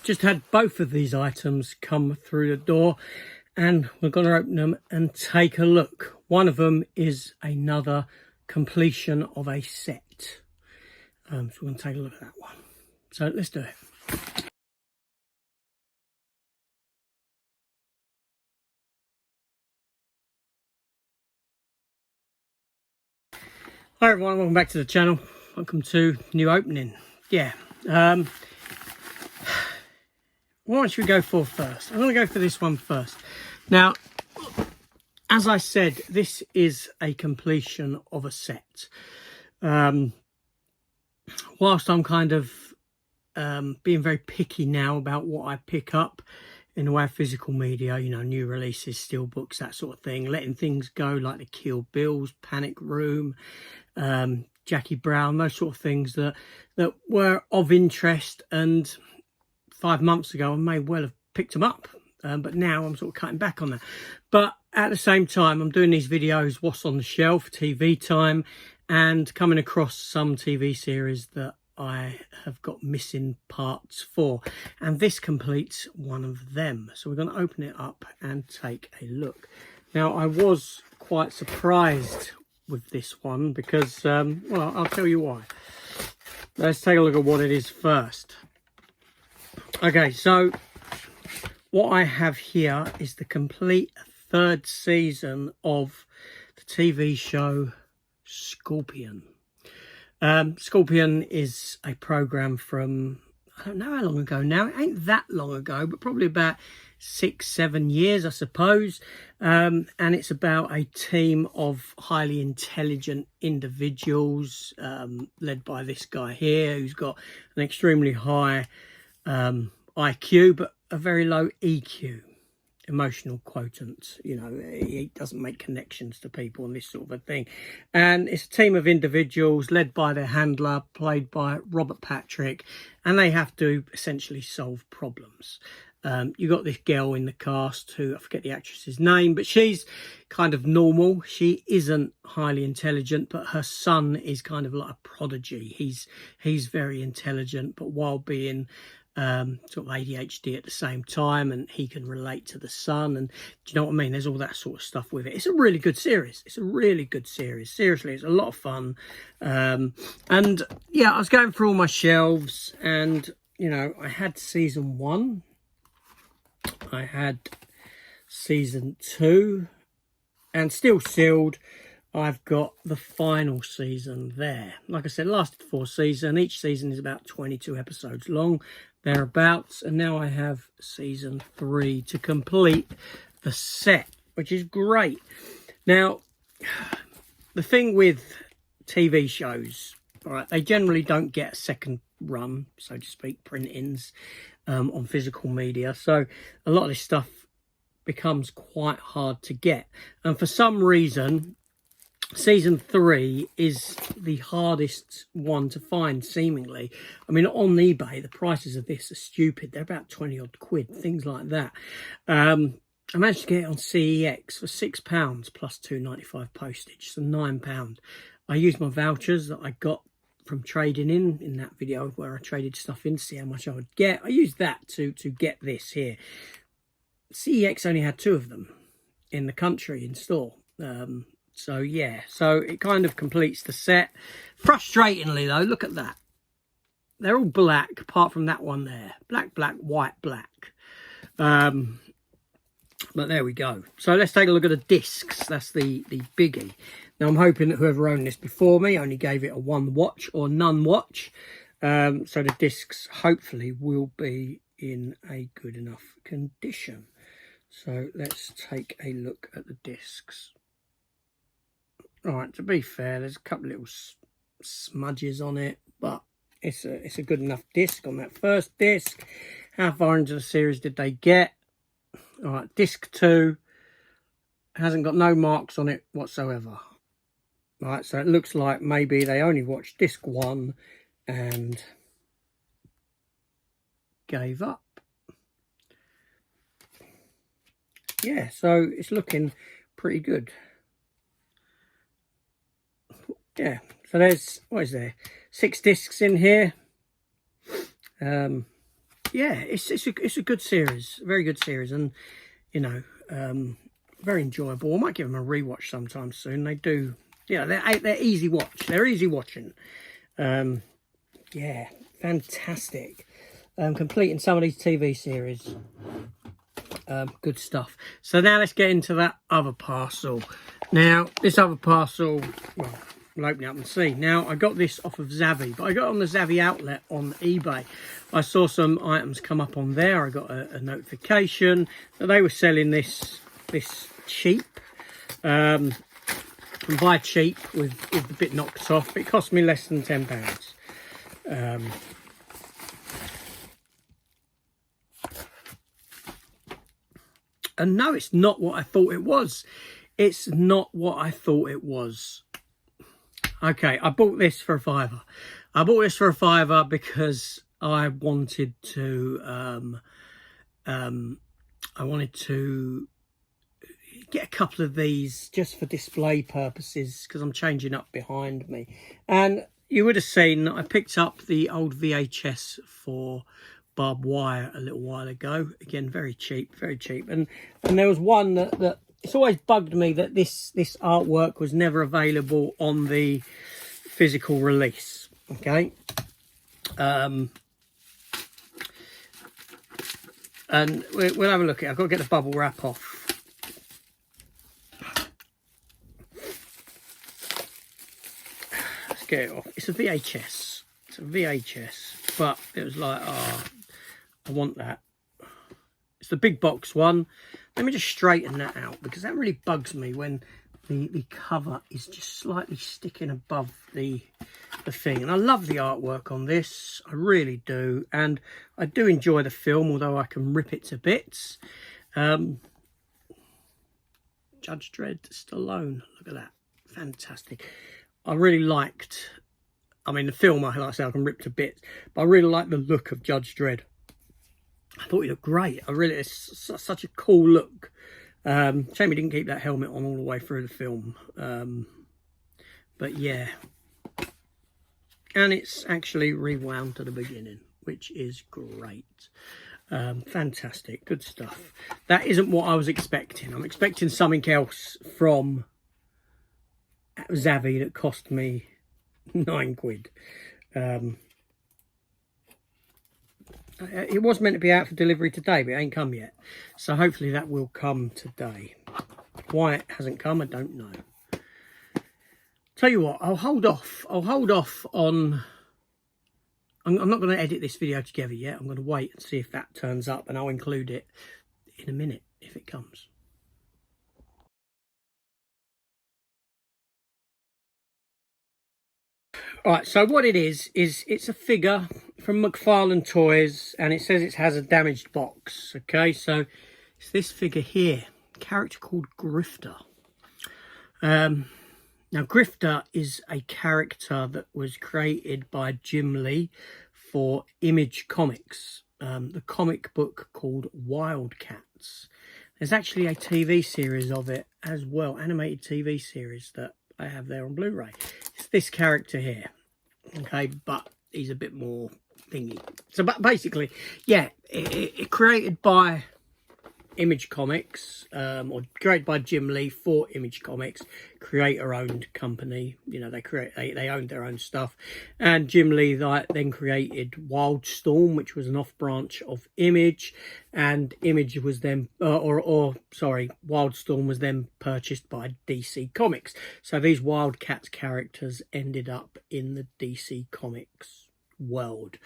just had both of these items come through the door, and we're going to open them and take a look. One of them is another completion of a set. So we're going to take a look at that one. So let's do it. Hi everyone, welcome back to the channel. Welcome to new opening. Yeah. What should we go for first? I'm going to go for this one first. Now, as I said, this is a completion of a set. Whilst I'm kind of being very picky now about what I pick up in the way of physical media, you know, new releases, steelbooks, that sort of thing, letting things go like the Kill Bills, Panic Room, Jackie Brown, those sort of things that were of interest, and 5 months ago I may well have picked them up, but now I'm sort of cutting back on that. But at the same time, I'm doing these videos, what's on the shelf, TV time, and coming across some TV series that I have got missing parts for, and this completes one of them. So we're going to open it up and take a look. Now, I was quite surprised with this one because, well, I'll tell you why. Let's take a look at what it is first. Okay, so what I have here is the complete 3rd season of the TV show Scorpion. Scorpion is a program from, I don't know how long ago now. It ain't that long ago, but probably about 6-7 years, I suppose. And it's about a team of highly intelligent individuals, led by this guy here, who's got an extremely high IQ, but a very low EQ. Emotional quotient, you know, he doesn't make connections to people and this sort of a thing. And it's a team of individuals led by their handler, played by Robert Patrick, and they have to essentially solve problems. You got this girl in the cast who, I forget the actress's name, but she's kind of normal. She isn't highly intelligent, but her son is kind of like a prodigy. He's very intelligent, but while being sort of ADHD at the same time, and he can relate to the son, and do you know what I mean? There's all that sort of stuff with it. It's a really good series. It's a really good series. Seriously, it's a lot of fun. And yeah, I was going through all my shelves, and you know, I had season 1, I had season 2, and still sealed, I've got the final season there. Like I said, lasted 4 seasons. Each season is about 22 episodes long, thereabouts. And now I have season 3 to complete the set, which is great. Now, the thing with TV shows, all right, they generally don't get a second run, so to speak, printings on physical media. So a lot of this stuff becomes quite hard to get. And for some reason, season 3 is the hardest one to find, seemingly. I mean, on eBay, the prices of this are stupid. They're about 20 odd quid, things like that. I managed to get it on CEX for £6 plus £2.95 postage, so £9. I used my vouchers that I got from trading in that video where I traded stuff in to see how much I would get. I used that to get this here. CEX only had 2 of them in the country in store. So yeah, so it kind of completes the set. Frustratingly though, look at that. They're all black, apart from that one there. Black, black, white, black. But there we go. So let's take a look at the discs. That's the biggie. Now I'm hoping that whoever owned this before me only gave it a 1 watch or none watch. So the discs hopefully will be in a good enough condition. So let's take a look at the discs. All right, to be fair, there's a couple little smudges on it, but it's a good enough disc on that first disc. How far into the series did they get? All right, disc 2 hasn't got no marks on it whatsoever. All right, so it looks like maybe they only watched disc 1 and gave up. Yeah, so it's looking pretty good. Yeah, so there's, what is there, 6 discs in here. yeah, it's a good series, very good series, and you know, very enjoyable. I might give them a rewatch sometime soon. They do, yeah, they're easy watch. They're easy watching. Yeah, fantastic. Completing some of these TV series. Good stuff. So now let's get into that other parcel. Now, this other parcel, well, we'll open it up and see. Now, I got this off of Zavvi, but I got it on the Zavvi outlet on eBay. I saw some items come up on there. I got a notification that they were selling this cheap. And buy cheap with the bit knocked off. It cost me less than £10. And no, it's not what I thought it was. It's not what I thought it was. Okay, I bought this for £5. I bought this for £5 because I wanted to get a couple of these just for display purposes, because I'm changing up behind me. And you would have seen that I picked up the old VHS for barbed wire a little while ago. Again, very cheap, very cheap. And there was one that it's always bugged me that this artwork was never available on the physical release. Okay. And we'll have a look at it. I've got to get the bubble wrap off. Let's get it off. It's a VHS. It's a VHS. But it was like, oh, I want that. It's the big box one. Let me just straighten that out, because that really bugs me when the cover is just slightly sticking above the thing. And I love the artwork on this. I really do. And I do enjoy the film, although I can rip it to bits. Judge Dredd Stallone. Look at that. Fantastic. I really liked, I mean, the film, like I say, I can rip to bits, but I really like the look of Judge Dredd. I thought he looked great. It's such a cool look. Shame he didn't keep that helmet on all the way through the film. But yeah. And it's actually rewound to the beginning, which is great. Fantastic. Good stuff. That isn't what I was expecting. I'm expecting something else from Zavvi that cost me £9. It was meant to be out for delivery today, but it ain't come yet. So hopefully that will come today. Why it hasn't come, I don't know. Tell you what, I'll hold off. I'll hold off on... I'm not going to edit this video together yet. I'm going to wait and see if that turns up, and I'll include it in a minute if it comes. Alright, so what it is it's a figure from McFarlane Toys, and it says it has a damaged box. Okay, so it's this figure here, a character called Grifter. Now, Grifter is a character that was created by Jim Lee for Image Comics, the comic book called Wildcats. There's actually a TV series of it as well, animated TV series that I have there on Blu-ray. It's this character here, okay, but he's a bit more thingy. So basically, yeah, it created by Image Comics, or created by Jim Lee for Image Comics, creator-owned company. You know, they owned their own stuff, and Jim Lee then created Wildstorm, which was an off-branch of Image, and Image was then, Wildstorm was then purchased by DC Comics. So these Wildcats characters ended up in the DC Comics world.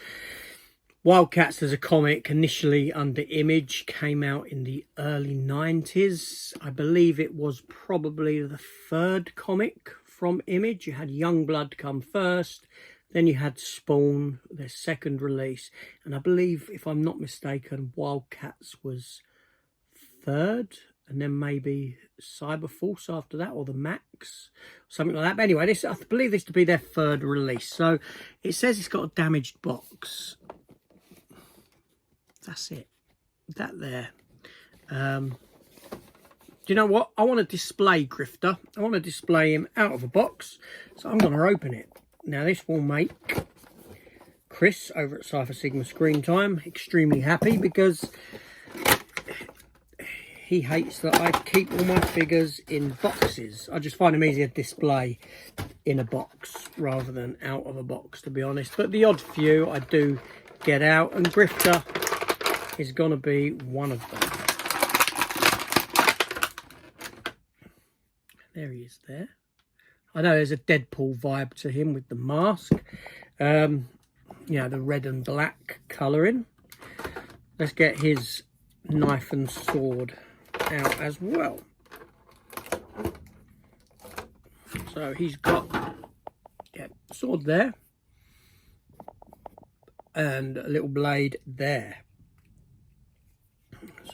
Wildcats as a comic, initially under Image, came out in the early 90s. I believe it was probably the third comic from Image. You had Youngblood come first, then you had Spawn, their second release, and I believe, if I'm not mistaken, Wildcats was third, and then maybe Cyberforce after that, or the Max, something like that. But anyway, I believe this to be their third release. So it says it's got a damaged box. That's it. That there. Do you know what? I want to display Grifter. I want to display him out of a box. So I'm going to open it. Now this will make Chris over at Cypher Sigma Screen Time. Extremely happy because he hates that I keep all my figures in boxes. I just find them easier to display in a box rather than out of a box, to be honest. But the odd few I do get out, and Grifter is going to be one of them. There he is there. I know there's a Deadpool vibe to him with the mask. Yeah, the red and black colouring. Let's get his knife and sword out as well. So he's got, yeah, sword there and a little blade there.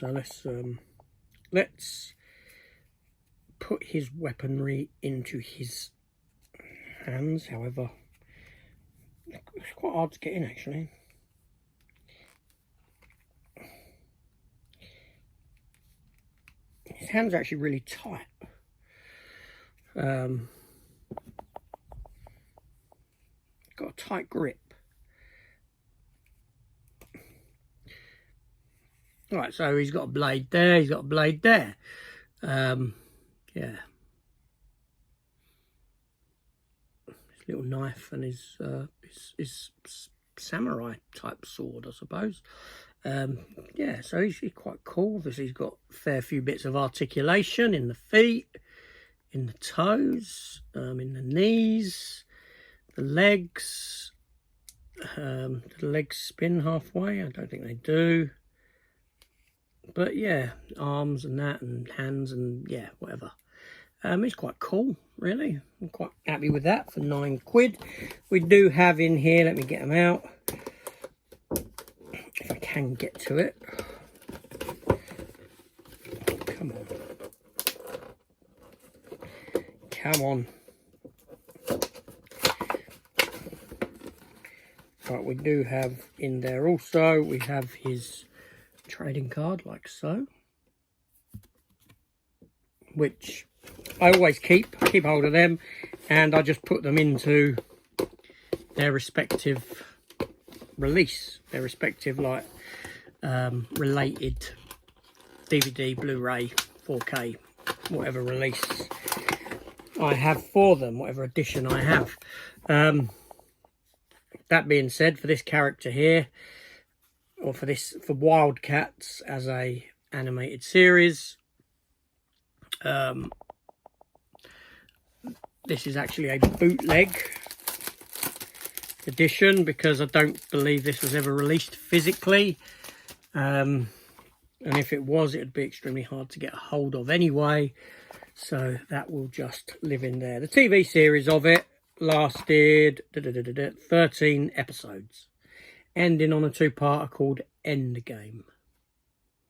So let's put his weaponry into his hands. However, it's quite hard to get in actually. His hands are actually really tight. Got a tight grip. Right, so he's got a blade there, he's got a blade there. Yeah. His little knife and his samurai type sword, I suppose. Yeah, so he's quite cool. Obviously, he's got a fair few bits of articulation in the feet, in the toes, in the knees, the legs. Do the legs spin halfway? I don't think they do. But yeah, arms and that, and hands, and yeah, whatever. It's quite cool, really. I'm quite happy with that for £9. We do have in here, let me get them out, if I can get to it. Come on. Come on. Right, we do have in there also, we have his trading card, like so, which I always keep hold of them, and I just put them into their respective release, their respective like related DVD, Blu-ray, 4K, whatever release I have for them, whatever edition I have. That being said, for this character here, or for Wildcats as a animated series, this is actually a bootleg edition because I don't believe this was ever released physically, and if it was, it would be extremely hard to get a hold of anyway, so that will just live in there. The TV series of it lasted 13 episodes, ending on a two-parter called Endgame.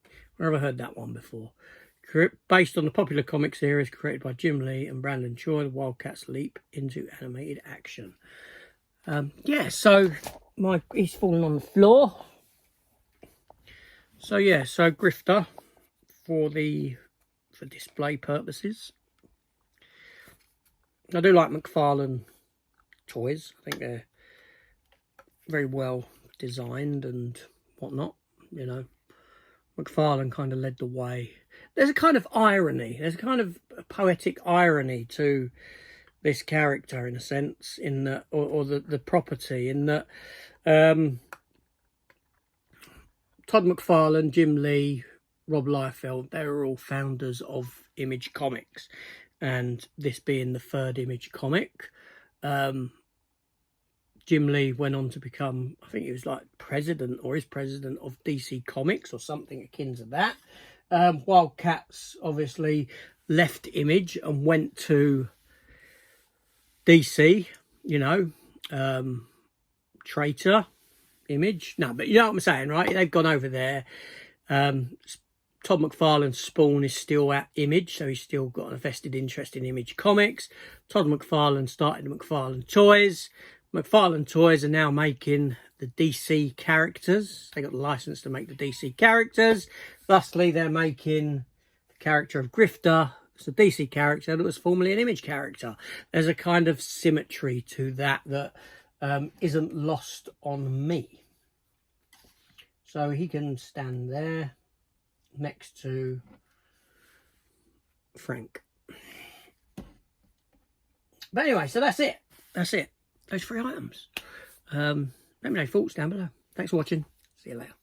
I've never heard that one before. Based on the popular comic series created by Jim Lee and Brandon Choi, the Wildcats leap into animated action. Yeah, so he's falling on the floor. So yeah, so Grifter for display purposes. I do like McFarlane toys. I think they're very well designed and whatnot, you know. McFarlane kind of led the way. There's a kind of irony, there's a kind of poetic irony to this character in a sense, in that, or the property, in that Todd McFarlane, Jim Lee, Rob Liefeld, they were all founders of Image Comics, and this being the third Image comic. Jim Lee went on to become, I think he was like president, or is president of DC Comics or something akin to that. Wildcats obviously left Image and went to DC, you know, traitor Image. No, but you know what I'm saying, right? They've gone over there. Todd McFarlane's Spawn is still at Image, so he's still got a vested interest in Image Comics. Todd McFarlane started McFarlane Toys. McFarlane Toys are now making the DC characters. They got the license to make the DC characters. Thusly, they're making the character of Grifter. It's a DC character that was formerly an Image character. There's a kind of symmetry to that isn't lost on me. So he can stand there next to Frank. But anyway, so that's it. That's it. Those 3 items. Let me know your thoughts down below. Thanks for watching. See you later.